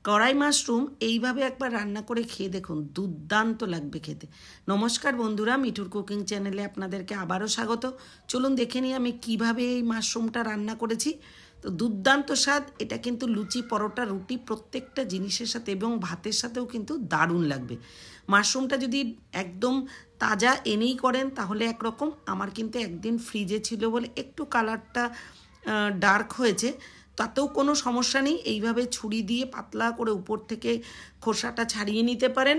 কড়াই মাশরুম এইভাবে একবার রান্না করে খেয়ে দেখুন, দুর্দান্ত লাগবে খেতে। নমস্কার বন্ধুরা, মিঠুর কুকিং চ্যানেলে আপনাদেরকে আবারও স্বাগত। চলুন দেখে নিই আমি কিভাবে এই মাশরুমটা রান্না করেছি। তো দুর্দান্ত স্বাদ, এটা কিন্তু লুচি, পরোটা, রুটি প্রত্যেকটা জিনিসের সাথে এবং ভাতের সাথেও কিন্তু দারুণ লাগবে। মাশরুমটা যদি একদম তাজা এনেই করেন তাহলে একরকম, আমার কিন্তু একদিন ফ্রিজে ছিল বলে একটু কালারটা ডার্ক হয়েছে, তাতেও কোনো সমস্যা নেই। এইভাবে ছুরি দিয়ে পাতলা করে উপর থেকে খোসাটা ছাড়িয়ে নিতে পারেন,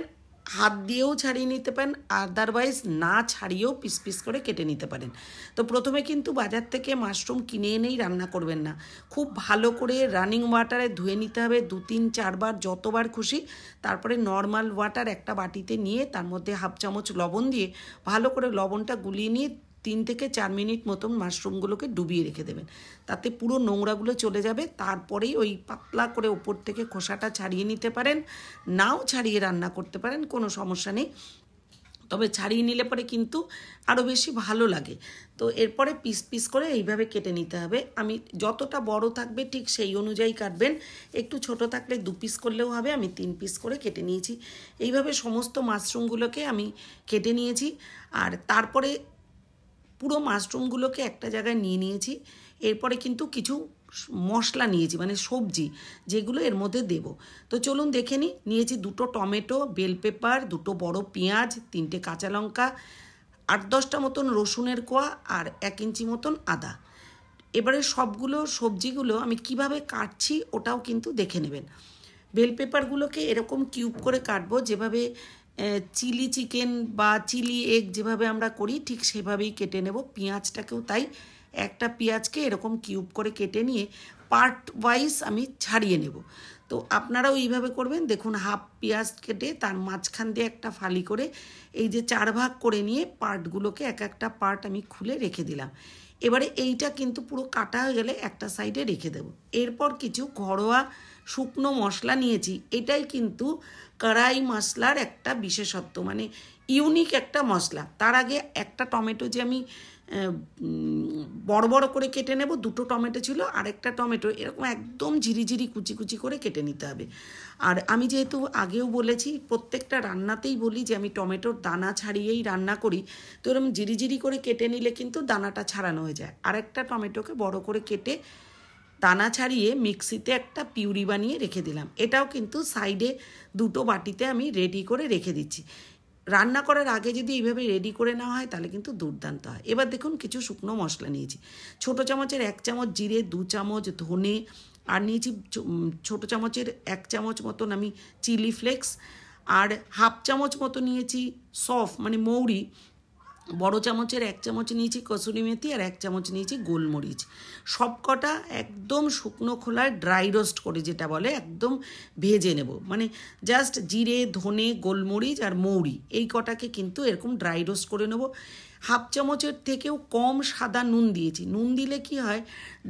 হাত দিয়েও ছাড়িয়ে নিতে পারেন, আদারওয়াইজ না ছাড়িয়েও পিস পিস করে কেটে নিতে পারেন। তো প্রথমে কিন্তু বাজার থেকে মাশরুম কিনে এনেই রান্না করবেন না, খুব ভালো করে রানিং ওয়াটারে ধুয়ে নিতে হবে 2-3-4 বার, যতবার খুশি। তারপরে নর্মাল ওয়াটার একটা বাটিতে নিয়ে তার মধ্যে হাফ চামচ লবণ দিয়ে ভালো করে লবণটা গুলিয়ে নিয়ে 3 থেকে 4 মিনিট মতন মাশরুমগুলোকে ডুবিয়ে রেখে দেবেন, তাতে পুরো নোংরাগুলো চলে যাবে। তারপরেই ওই পাতলা করে ওপর থেকে খোসাটা ছাড়িয়ে নিতে পারেন, নাও ছাড়িয়ে রান্না করতে পারেন, কোনো সমস্যা নেই। তবে ছাড়িয়ে নিলে পরে কিন্তু আরও বেশি ভালো লাগে। তো এরপরে পিস পিস করে এইভাবে কেটে নিতে হবে। আমি যতটা বড় থাকবে ঠিক সেই অনুযায়ী কাটবেন, একটু ছোট থাকলে 2 পিস করলেও হবে। আমি 3 পিস করে কেটে নিয়েছি। এইভাবে সমস্ত মাশরুমগুলোকে আমি কেটে নিয়েছি। আর তারপরে পুরো মাশরুমগুলোকে একটা জায়গায় নিয়ে নিয়েছি। এরপরে কিন্তু কিছু মশলা নিয়েছি, মানে সবজি যেগুলো এর মধ্যে দেব। তো চলুন দেখে নিই। নিয়েছি 2টো টমেটো, বেল পেপার, 2টো বড় পেঁয়াজ, 3টে কাঁচা লঙ্কা, 8-10টা মতন রসুনের কোয়া আর 1 ইঞ্চি মতন আদা। এবারে সবগুলো সবজিগুলো আমি কিভাবে কাটছি ওটাও কিন্তু দেখে নেবেন। বেল পেপারগুলোকে এরকম কিউব করে কাটবো, যেভাবে চিলি চিকেন বা চিলি এগ যেভাবে আমরা করি ঠিক সেভাবেই কেটে নেব। পেঁয়াজটাকেও তাই, একটা পেঁয়াজকে এরকম কিউব করে কেটে নিয়ে পার্ট ওয়াইজ আমি ছাড়িয়ে নেব। তো আপনারাও এইভাবে করবেন। দেখুন, হাফ পেঁয়াজ কেটে তার মাঝখান দিয়ে একটা ফালি করে এই যে 4 ভাগ করে নিয়ে পার্টগুলোকে এক একটা পার্ট আমি খুলে রেখে দিলাম। এবারে এইটা কিন্তু পুরো কাটা হয়ে গেলে একটা সাইডে রেখে দেব। এরপর কিছু ঘরোয়া শুকনো মশলা নিয়েছি। এটাই কিন্তু কড়াই মশলার একটা বিশেষত্ব, মানে ইউনিক একটা মশলা। তার আগে একটা টমেটো যে আমি বড় বড় করে কেটে নেব, 2টো টমেটো ছিল, আরেকটা টমেটো এরকম একদম ঝিরিঝিরি কুচি কুচি করে কেটে নিতে হবে। আর আমি যেহেতু আগেও বলেছি, প্রত্যেকটা রান্নাতেই বলি যে আমি টমেটোর দানা ছাড়িয়েই রান্না করি, তো এরকম ঝিরিঝিরি করে কেটে নিলে কিন্তু দানাটা ছাড়ানো হয়ে যায়। আরেকটা টমেটোকে বড় করে কেটে দানা ছাড়িয়ে মিক্সিতে একটা পিউরি বানিয়ে রেখে দিলাম। এটাও কিন্তু সাইডে 2টো বাটিতে আমি রেডি করে রেখে দিচ্ছি। রান্না করার আগে যদি এইভাবে রেডি করে নেওয়া হয় তাহলে কিন্তু দুর্দান্ত হয়। এবার দেখুন, কিছু শুকনো মশলা নিয়েছি। ছোটো চামচের 1 চামচ জিরে, 2 চামচ ধনে, আর নিয়েছি ছোটো চামচের 1 চামচ মতন আমি চিলি ফ্লেক্স, আর হাফ চামচ মতো নিয়েছি সফ মানে মৌরি, বড় চামচের 1 চামচ নিয়েছি কসুরি মেথি, আর 1 চামচ নিয়েছি গোলমরিচ। সব কটা একদম শুকনো খোলায় ড্রাই রোস্ট করে, যেটা বলে একদম ভেজে নেব, মানে জাস্ট জিরে, ধনে, গোলমরিচ আর মৌরি এই কটাকে কিন্তু এরকম ড্রাই রোস্ট করে নেব। হাফ চামচের থেকেও কম সাদা নুন দিয়েছি। নুন দিলে কি হয়,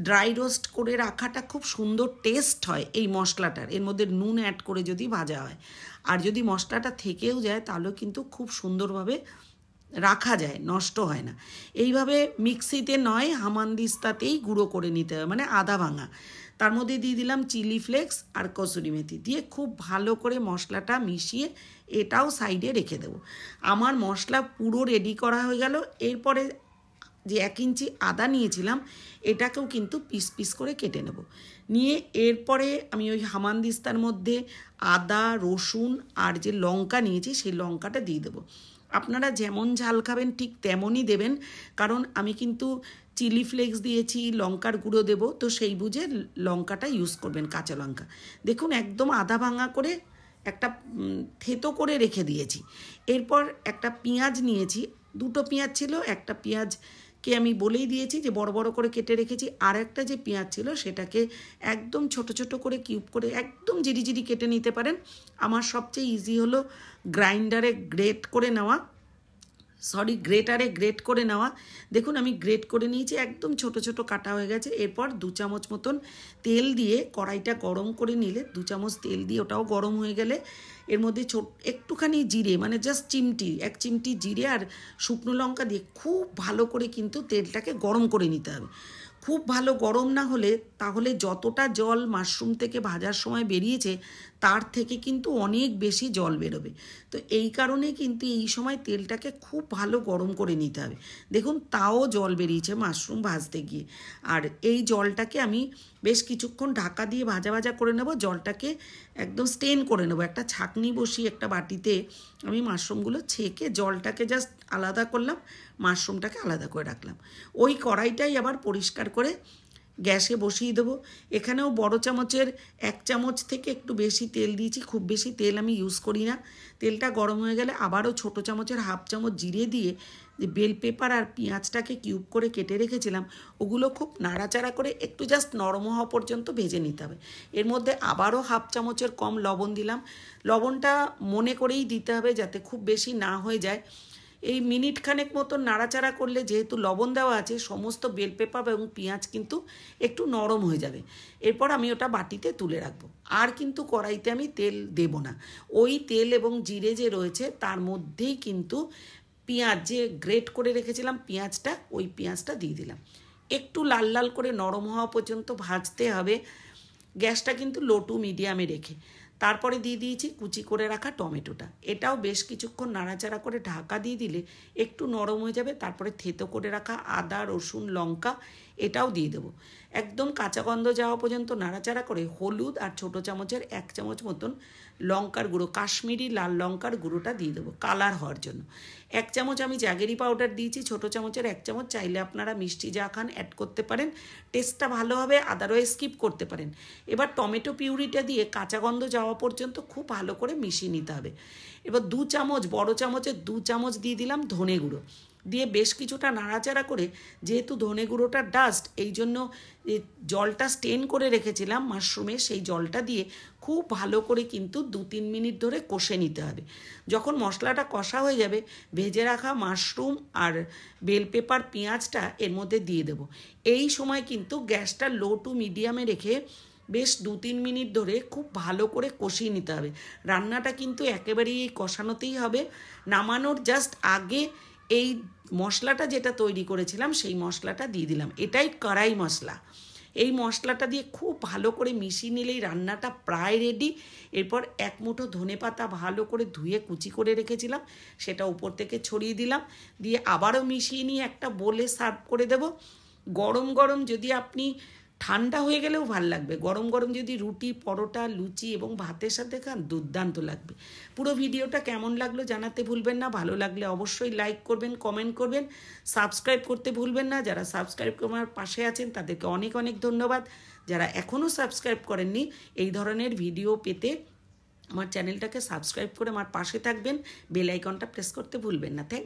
ড্রাই রোস্ট করে রাখাটা খুব সুন্দর টেস্ট হয় এই মশলাটার, এর মধ্যে নুন অ্যাড করে যদি ভাজা হয়। আর যদি মশলাটা থেকেও যায় তাহলেও কিন্তু খুব সুন্দরভাবে রাখা যায়, নষ্ট হয় না। এইভাবে মিক্সিতে নয় হামানদিস্তাতেই গুঁড়ো করে নিতে হবে, মানে আধা ভাঙা। তার মধ্যে দিয়ে দিলাম চিলি ফ্লেক্স আর কসুরি মেথি, দিয়ে খুব ভালো করে মশলাটা মিশিয়ে এটাও সাইডে রেখে দেবো। আমার মশলা পুরো রেডি করা হয়ে গেল। এরপরে যে 1 ইঞ্চি আদা নিয়েছিলাম এটাকেও কিন্তু পিস পিস করে কেটে নেব। নিয়ে এরপরে আমি ওই হামানদিস্তার মধ্যে আদা, রসুন আর যে লঙ্কা নিয়েছি সেই লঙ্কাটা দিয়ে দেবো। আপনারা যেমন ঝাল খাবেন ঠিক তেমনই দেবেন, কারণ আমি কিন্তু চিলি ফ্লেক্স দিয়েছি, লঙ্কার গুঁড়ো দেবো, তো সেই বুঝে লঙ্কাটা ইউজ করবেন, কাঁচা লঙ্কা। দেখুন, একদম আধা ভাঙা করে একটা থেতো করে রেখে দিয়েছি। এরপর একটা পেঁয়াজ নিয়েছি, 2টো পেঁয়াজ ছিল, একটা পেঁয়াজকে আমি বলেই দিয়েছি যে বড় বড় করে কেটে রেখেছি। আর একটা যে পেঁয়াজ ছিল সেটাকে একদম ছোট ছোট করে কিউব করে একদম জিরি কেটে নিতে পারেন। আমার সবচেয়ে ইজি হলো গ্রাইন্ডারে গ্রেট করে নেওয়া, গ্রেটারে গ্রেট করে নেওয়া। দেখুন, আমি গ্রেট করে নিয়েছি, একদম ছোট ছোট কাটা হয়ে গেছে। এরপর 2 চামচ মতন তেল দিয়ে কড়াইটা গরম করে নিলে, 2 চামচ তেল দিয়ে ওটাও গরম হয়ে গেলে এর মধ্যে একটুখানি জিরে, মানে জাস্ট 1 চিমটি জিরে আর শুকনো লঙ্কা দিয়ে খুব ভালো করে কিন্তু তেলটাকে গরম করে নিতে হবে। খুব ভালো গরম না হলে তাহলে যতটা জল মাশরুম থেকে ভাজার সময় বেরিয়েছে তার থেকে কিন্তু অনেক বেশি জল বেরোবে। তো এই কারণে কিন্তু এই সময় তেলটাকে খুব ভালো গরম করে নিতে হবে। দেখুন তাও জল বেরিয়েছে মাশরুম ভাজতে গিয়ে। আর এই জলটাকে আমি বেশ কিছুক্ষণ ঢাকা দিয়ে ভাজা ভাজা করে নেব, জলটাকে একদম স্টেন করে নেব। একটা ছাঁকনি বসিয়ে একটা বাটিতে আমি মাশরুমগুলো ছেঁকে জলটাকে জাস্ট আলাদা করলাম, মাশরুমটাকে আলাদা করে রাখলাম। ওই কড়াইটাই আবার পরিষ্কার করে গ্যাসে বসিয়ে দেবো। এখানেও বড় চামচের 1 চামচ থেকে একটু বেশি তেল দিয়েছি, খুব বেশি তেল আমি ইউজ করি না। তেলটা গরম হয়ে গেলে আবারও ছোট চামচের 1/2 চামচ জিরে দিয়ে যে বেল পেপার আর পেঁয়াজটাকে কিউব করে কেটে রেখেছিলাম ওগুলো খুব নাড়াচাড়া করে একটু জাস্ট নরম হওয়া পর্যন্ত ভেজে নিতে হবে। এর মধ্যে আবারও 1/2 চামচের কম লবণ দিলাম। লবণটা মনে করেই দিতে হবে যাতে খুব বেশি না হয়ে যায়। এই মিনিট খানেক মতো নাড়াচাড়া করলে যেহেতু লবণ দেওয়া আছে সমস্ত বেল পেপার এবং পেঁয়াজ কিন্তু একটু নরম হয়ে যাবে। এরপর আমি ওটা বাটিতে তুলে রাখবো। আর কিন্তু কড়াইতে আমি তেল দেব না। ওই তেল এবং জিরে যে রয়েছে তার মধ্যেই কিন্তু পেঁয়াজ যে গ্রেট করে রেখেছিলাম পেঁয়াজটা, ওই পেঁয়াজটা দিয়ে দিলাম। একটু লাল লাল করে নরম হওয়া পর্যন্ত ভাজতে হবে, গ্যাসটা কিন্তু লো টু মিডিয়ামে রেখে। তারপরে দিয়ে দিয়েছি কুচি করে রাখা টমেটোটা, এটাও বেশ কিছুক্ষণ নাড়াচাড়া করে ঢাকা দিয়ে দিলে একটু নরম হয়ে যাবে। তারপরে থেতো করে রাখা আদা রসুন লঙ্কা এটাও দিয়ে দেবো। একদম কাঁচা গন্ধ যাওয়া পর্যন্ত নাড়াচাড়া করে হলুদ আর ছোটো চামচের 1 চামচ মতন লঙ্কার গুঁড়ো, কাশ্মীরি লাল লঙ্কার গুঁড়োটা দিয়ে দেবো কালার হওয়ার জন্য। 1 চামচ আমি জাগেরি পাউডার দিয়েছি, ছোটো চামচের 1 চামচ, চাইলে আপনারা মিষ্টি যা খান অ্যাড করতে পারেন, টেস্টটা ভালো হবে, আদারওয়াইজ স্কিপ করতে পারেন। এবার টমেটো পিউরিটা দিয়ে কাঁচা গন্ধ যাওয়া পর্যন্ত খুব ভালো করে মিশিয়ে নিতে হবে। এবার 2 চামচ, বড় চামচের 2 চামচ দিয়ে দিলাম ধনে গুঁড়ো, দিয়ে বেশ কিছুটা নাড়াচাড়া করে, যেহেতু ধনে গুঁড়োটা ডাস্ট এই জন্য জলটা স্টেন করে রেখেছিলাম মাশরুমে, সেই জলটা দিয়ে খুব ভালো করে কিন্তু 2-3 মিনিট ধরে কষে নিতে হবে। যখন মশলাটা কষা হয়ে যাবে ভেজে রাখা মাশরুম আর বেল পেপার পেঁয়াজটা এর মধ্যে দিয়ে দেবো। এই সময় কিন্তু গ্যাসটা লো টু মিডিয়ামে রেখে বেশ 2-3 মিনিট ধরে খুব ভালো করে কষিয়ে নিতে হবে। রান্নাটা কিন্তু একেবারেই কষানোতেই হবে। নামানোর জাস্ট আগে এই মশলাটা যেটা তৈরি করেছিলাম সেই মশলাটা দিয়ে দিলাম, এটাই কড়াই মশলা। এই মশলাটা দিয়ে খুব ভালো করে মিশিয়ে নিলেই রান্নাটা প্রায় রেডি। এরপর 1 মুঠো ধনেপাতা ভালো করে ধুয়ে কুচি করে রেখেছিলাম সেটা উপর থেকে ছড়িয়ে দিলাম, দিয়ে আবারও মিশিয়ে নিয়ে একটা বোলে সার্ভ করে দেব। গরম গরম, যদি আপনি ঠান্ডা হয়ে গেলেও ভাল লাগবে, গরম গরম যদি রুটি পরোটা লুচি এবং ভাতের সাথে খান দুর্দান্ত লাগবে। পুরো ভিডিওটা কেমন লাগলো জানাতে ভুলবেন না, ভালো লাগলে অবশ্যই লাইক করবেন, কমেন্ট করবেন, সাবস্ক্রাইব করতে ভুলবেন না। যারা সাবস্ক্রাইব করার পাশে আছেন তাদেরকে অনেক অনেক ধন্যবাদ। যারা এখনও সাবস্ক্রাইব করেননি এই ধরনের ভিডিও পেতে আমার চ্যানেলটাকে সাবস্ক্রাইব করে আমার পাশে থাকবেন, বেল আইকনটা প্রেস করতে ভুলবেন না। থ্যাংক